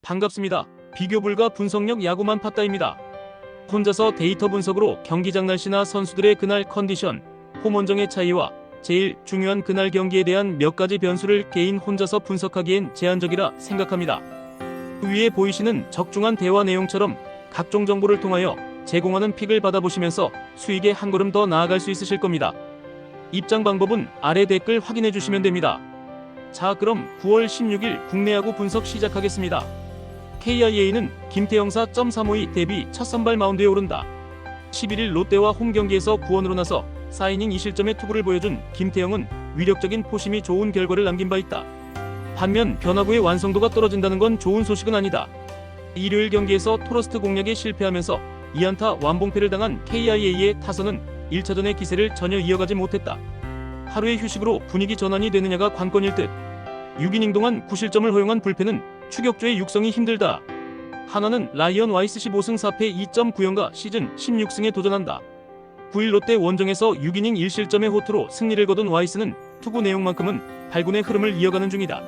반갑습니다. 비교 불가 분석력 야구만 팠다입니다. 혼자서 데이터 분석으로 경기장 날씨나 선수들의 그날 컨디션, 홈 원정의 차이와 제일 중요한 그날 경기에 대한 몇 가지 변수를 개인 혼자서 분석하기엔 제한적이라 생각합니다. 위에 보이시는 적중한 대화 내용처럼 각종 정보를 통하여 제공하는 픽을 받아보시면서 수익에 한 걸음 더 나아갈 수 있으실 겁니다. 입장 방법은 아래 댓글 확인해 주시면 됩니다. 자, 그럼 9월 16일 국내 야구 분석 시작하겠습니다. KIA는 김태형 4.352 데뷔 첫 선발 마운드에 오른다. 11일 롯데와 홈 경기에서 구원으로 나서 4이닝 2실점의 투구를 보여준 김태형은 위력적인 포심이 좋은 결과를 남긴 바 있다. 반면 변화구의 완성도가 떨어진다는 건 좋은 소식은 아니다. 일요일 경기에서 토러스트 공략에 실패하면서 2안타 완봉패를 당한 KIA의 타선은 1차전의 기세를 전혀 이어가지 못했다. 하루의 휴식으로 분위기 전환이 되느냐가 관건일 듯. 6이닝 동안 9실점을 허용한 불펜은 추격조의 육성이 힘들다. 하나는 라이언 와이스 15승 4패 2.9연가 시즌 16승에 도전한다. 9일 롯데 원정에서 6이닝 1실점의 호투로 승리를 거둔 와이스는 투구 내용만큼은 발군의 흐름을 이어가는 중이다.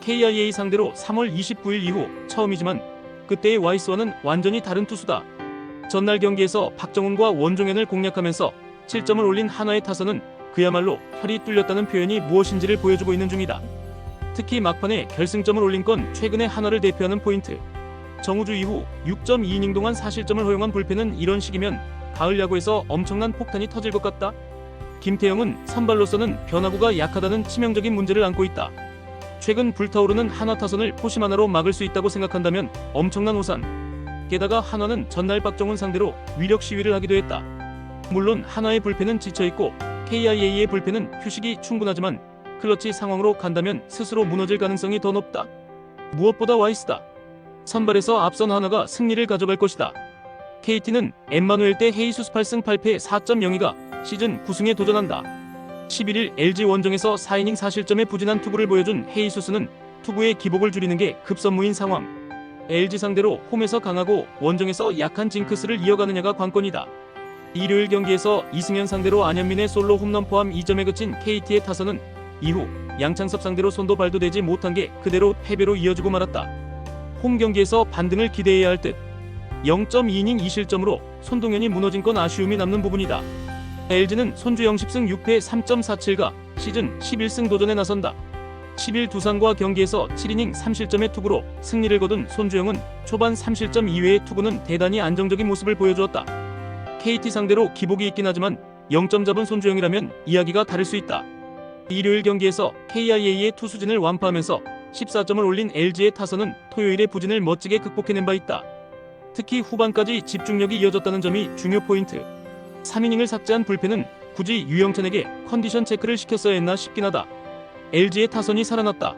KIA 상대로 3월 29일 이후 처음이지만 그때의 와이스와는 완전히 다른 투수다. 전날 경기에서 박정훈과 원종현을 공략하면서 7점을 올린 한화의 타선은 그야말로 혈이 뚫렸다는 표현이 무엇인지를 보여주고 있는 중이다. 특히 막판에 결승점을 올린 건 최근의 한화를 대표하는 포인트. 정우주 이후 6.2이닝 동안 4실점을 허용한 불펜은 이런 식이면 가을 야구에서 엄청난 폭탄이 터질 것 같다. 김태형은 선발로서는 변화구가 약하다는 치명적인 문제를 안고 있다. 최근 불타오르는 한화 타선을 포심 하나로 막을 수 있다고 생각한다면 엄청난 오산. 게다가 한화는 전날 박정훈 상대로 위력 시위를 하기도 했다. 물론 한화의 불펜은 지쳐있고 KIA의 불펜은 휴식이 충분하지만 클러치 상황으로 간다면 스스로 무너질 가능성이 더 높다. 무엇보다 와이스다. 선발에서 앞선 한화가 승리를 가져갈 것이다. KT는 엠마누엘 대 헤이수스 8승 8패 4.02가 시즌 9승에 도전한다. 11일 LG 원정에서 4이닝 4실점의 부진한 투구를 보여준 헤이수스는 투구의 기복을 줄이는 게 급선무인 상황. LG 상대로 홈에서 강하고 원정에서 약한 징크스를 이어가느냐가 관건이다. 일요일 경기에서 이승현 상대로 안현민의 솔로 홈런 포함 2점에 그친 KT의 타선은 이후 양창섭 상대로 손도 발도 대지 못한 게 그대로 패배로 이어지고 말았다. 홈 경기에서 반등을 기대해야 할 듯. 0.2이닝 2실점으로 손동현이 무너진 건 아쉬움이 남는 부분이다. LG는 손주 10승 6패 3.47가 시즌 11승 도전에 나선다. 10일 두산과 경기에서 7이닝 3실점의 투구로 승리를 거둔 손주영은 초반 3실점 이외의 투구는 대단히 안정적인 모습을 보여주었다. KT 상대로 기복이 있긴 하지만 0점 잡은 손주영이라면 이야기가 다를 수 있다. 일요일 경기에서 KIA의 투수진을 완파하면서 14점을 올린 LG의 타선은 토요일의 부진을 멋지게 극복해낸 바 있다. 특히 후반까지 집중력이 이어졌다는 점이 중요 포인트. 3이닝을 삭제한 불펜은 굳이 유영찬에게 컨디션 체크를 시켰어야 했나 싶긴 하다. LG의 타선이 살아났다.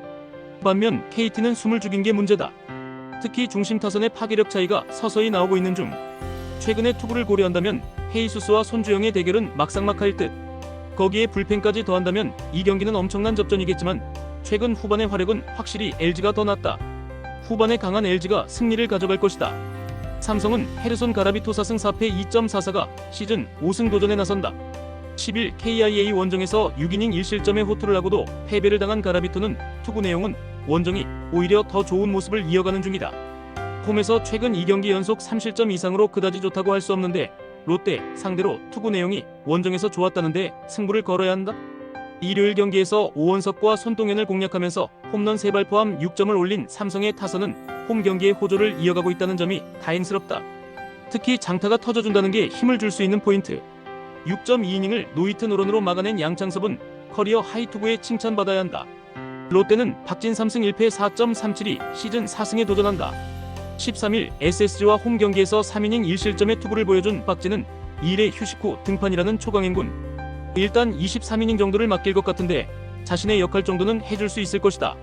반면 KT는 숨을 죽인 게 문제다. 특히 중심 타선의 파괴력 차이가 서서히 나오고 있는 중. 최근의 투구를 고려한다면 헤이수스와 손주영의 대결은 막상막하일 듯. 거기에 불펜까지 더한다면 이 경기는 엄청난 접전이겠지만 최근 후반의 화력은 확실히 LG가 더 낫다. 후반에 강한 LG가 승리를 가져갈 것이다. 삼성은 헤르손 가라비토 4승 4패 2.44가 시즌 5승 도전에 나선다. 10일 KIA 원정에서 6이닝 1실점의 호투를 하고도 패배를 당한 가라비토는 투구 내용은 원정이 오히려 더 좋은 모습을 이어가는 중이다. 홈에서 최근 2경기 연속 3실점 이상으로 그다지 좋다고 할 수 없는데 롯데 상대로 투구 내용이 원정에서 좋았다는데 승부를 걸어야 한다? 일요일 경기에서 오원석과 손동현을 공략하면서 홈런 3발 포함 6점을 올린 삼성의 타선은 홈 경기의 호조를 이어가고 있다는 점이 다행스럽다. 특히 장타가 터져준다는 게 힘을 줄 수 있는 포인트. 6.2이닝을 노히트 노런으로 막아낸 양창섭은 커리어 하이 투구에 칭찬받아야 한다. 롯데는 박진 3승 1패 4.37이 시즌 4승에 도전한다. 13일 SSG와 홈 경기에서 3이닝 1실점의 투구를 보여준 박진은 2일의 휴식 후 등판이라는 초강행군. 일단 23이닝 정도를 맡길 것 같은데 자신의 역할 정도는 해줄 수 있을 것이다.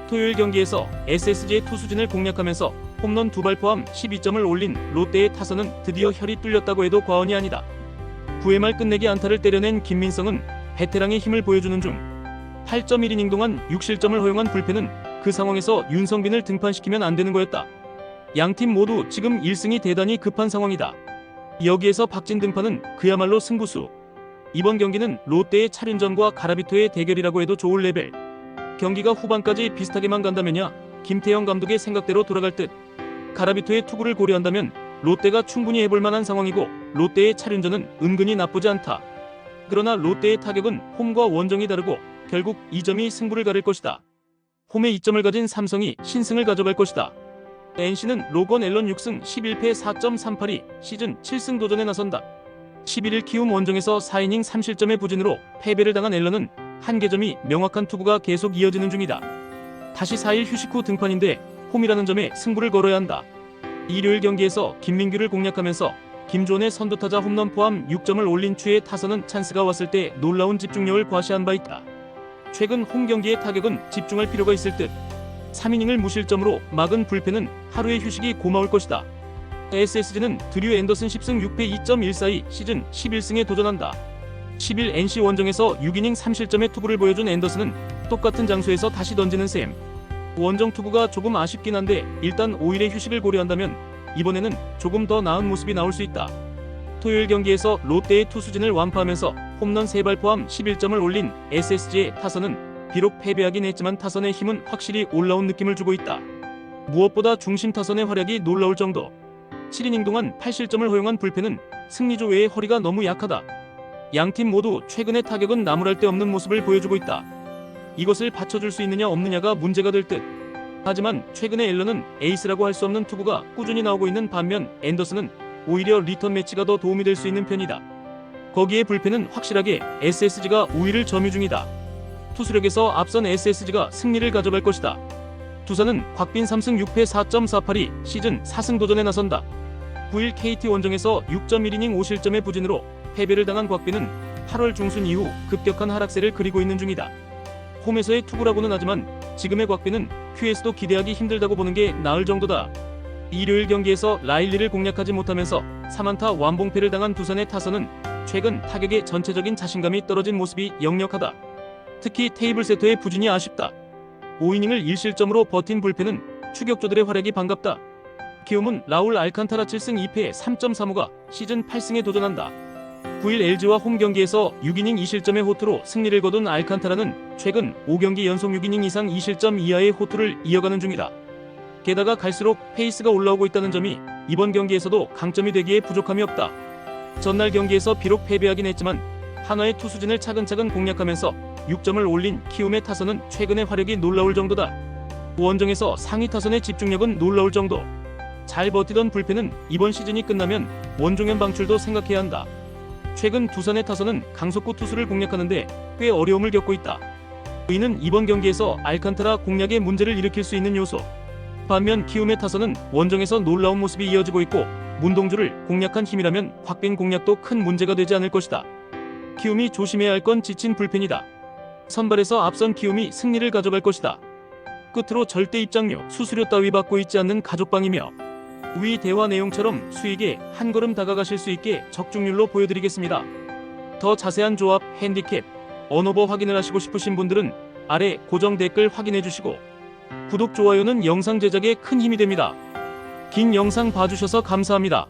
토요일 경기에서 SSG의 투수진을 공략하면서 홈런 2발 포함 12점을 올린 롯데의 타선은 드디어 혈이 뚫렸다고 해도 과언이 아니다. 9회 말 끝내기 안타를 때려낸 김민성은 베테랑의 힘을 보여주는 중. 8.1이닝 동안 6실점을 허용한 불펜은 그 상황에서 윤성빈을 등판시키면 안 되는 거였다. 양팀 모두 지금 1승이 대단히 급한 상황이다. 여기에서 박진 등판은 그야말로 승부수. 이번 경기는 롯데의 차륜전과 가라비토의 대결이라고 해도 좋을 레벨. 경기가 후반까지 비슷하게만 간다면야 김태형 감독의 생각대로 돌아갈 듯. 가라비토의 투구를 고려한다면 롯데가 충분히 해볼 만한 상황이고 롯데의 차륜전은 은근히 나쁘지 않다. 그러나 롯데의 타격은 홈과 원정이 다르고 결국 이 점이 승부를 가릴 것이다. 홈에 이점을 가진 삼성이 신승을 가져갈 것이다. NC는 로건 앨런 6승 11패 4.382 시즌 7승 도전에 나선다. 11일 키움 원정에서 4이닝 3실점의 부진으로 패배를 당한 앨런은 한계점이 명확한 투구가 계속 이어지는 중이다. 다시 4일 휴식 후 등판인데 홈이라는 점에 승부를 걸어야 한다. 일요일 경기에서 김민규를 공략하면서 김존의 선두타자 홈런 포함 6점을 올린 추의 타선은 찬스가 왔을 때 놀라운 집중력을 과시한 바 있다. 최근 홈 경기의 타격은 집중할 필요가 있을 듯. 3이닝을 무실점으로 막은 불펜은 하루의 휴식이 고마울 것이다. SSG는 드류 앤더슨 10승 6패 2.142 시즌 11승에 도전한다. 10일 NC 원정에서 6이닝 3실점의 투구를 보여준 앤더슨은 똑같은 장소에서 다시 던지는 셈. 원정 투구가 조금 아쉽긴 한데 일단 5일의 휴식을 고려한다면 이번에는 조금 더 나은 모습이 나올 수 있다. 토요일 경기에서 롯데의 투수진을 완파하면서 홈런 3발 포함 11점을 올린 SSG의 타선은 비록 패배하긴 했지만 타선의 힘은 확실히 올라온 느낌을 주고 있다. 무엇보다 중심 타선의 활약이 놀라울 정도. 7이닝 동안 8실점을 허용한 불펜은 승리조 외에 허리가 너무 약하다. 양팀 모두 최근의 타격은 나무랄 데 없는 모습을 보여주고 있다. 이것을 받쳐줄 수 있느냐 없느냐가 문제가 될 듯. 하지만 최근에 앨런은 에이스라고 할 수 없는 투구가 꾸준히 나오고 있는 반면 앤더슨은 오히려 리턴 매치가 더 도움이 될 수 있는 편이다. 거기에 불펜은 확실하게 SSG가 우위를 점유 중이다. 투수력에서 앞선 SSG가 승리를 가져갈 것이다. 두산은 곽빈 3승 6패 4.482 시즌 4승 도전에 나선다. 9일 KT 원정에서 6.1이닝 5실점의 부진으로 패배를 당한 곽빈은 8월 중순 이후 급격한 하락세를 그리고 있는 중이다. 홈에서의 투구라고는 하지만 지금의 곽빈은 QS도 기대하기 힘들다고 보는 게 나을 정도다. 일요일 경기에서 라일리를 공략하지 못하면서 3안타 완봉패를 당한 두산의 타선은 최근 타격의 전체적인 자신감이 떨어진 모습이 역력하다. 특히 테이블 세터의 부진이 아쉽다. 5이닝을 1실점으로 버틴 불펜은 추격조들의 활약이 반갑다. 키움은 라울 알칸타라 7승 2패 3.35가 시즌 8승에 도전한다. 9일 LG와 홈 경기에서 6이닝 2실점의 호투로 승리를 거둔 알칸타라는 최근 5경기 연속 6이닝 이상 2실점 이하의 호투를 이어가는 중이다. 게다가 갈수록 페이스가 올라오고 있다는 점이 이번 경기에서도 강점이 되기에 부족함이 없다. 전날 경기에서 비록 패배하긴 했지만 한화의 투수진을 차근차근 공략하면서 6점을 올린 키움의 타선은 최근의 화력이 놀라울 정도다. 원정에서 상위 타선의 집중력은 놀라울 정도. 잘 버티던 불펜은 이번 시즌이 끝나면 원종현 방출도 생각해야 한다. 최근 두산의 타선은 강속구 투수를 공략하는데 꽤 어려움을 겪고 있다. 이는 이번 경기에서 알칸타라 공략에 문제를 일으킬 수 있는 요소. 반면 키움의 타선은 원정에서 놀라운 모습이 이어지고 있고 문동주를 공략한 힘이라면 곽빈 공략도 큰 문제가 되지 않을 것이다. 키움이 조심해야 할 건 지친 불펜이다. 선발에서 앞선 키움이 승리를 가져갈 것이다. 끝으로 절대 입장료, 수수료 따위 받고 있지 않는 가족방이며 위 대화 내용처럼 수익에 한 걸음 다가가실 수 있게 적중률로 보여드리겠습니다. 더 자세한 조합, 핸디캡, 언오버 확인을 하시고 싶으신 분들은 아래 고정 댓글 확인해주시고 구독, 좋아요는 영상 제작에 큰 힘이 됩니다. 긴 영상 봐주셔서 감사합니다.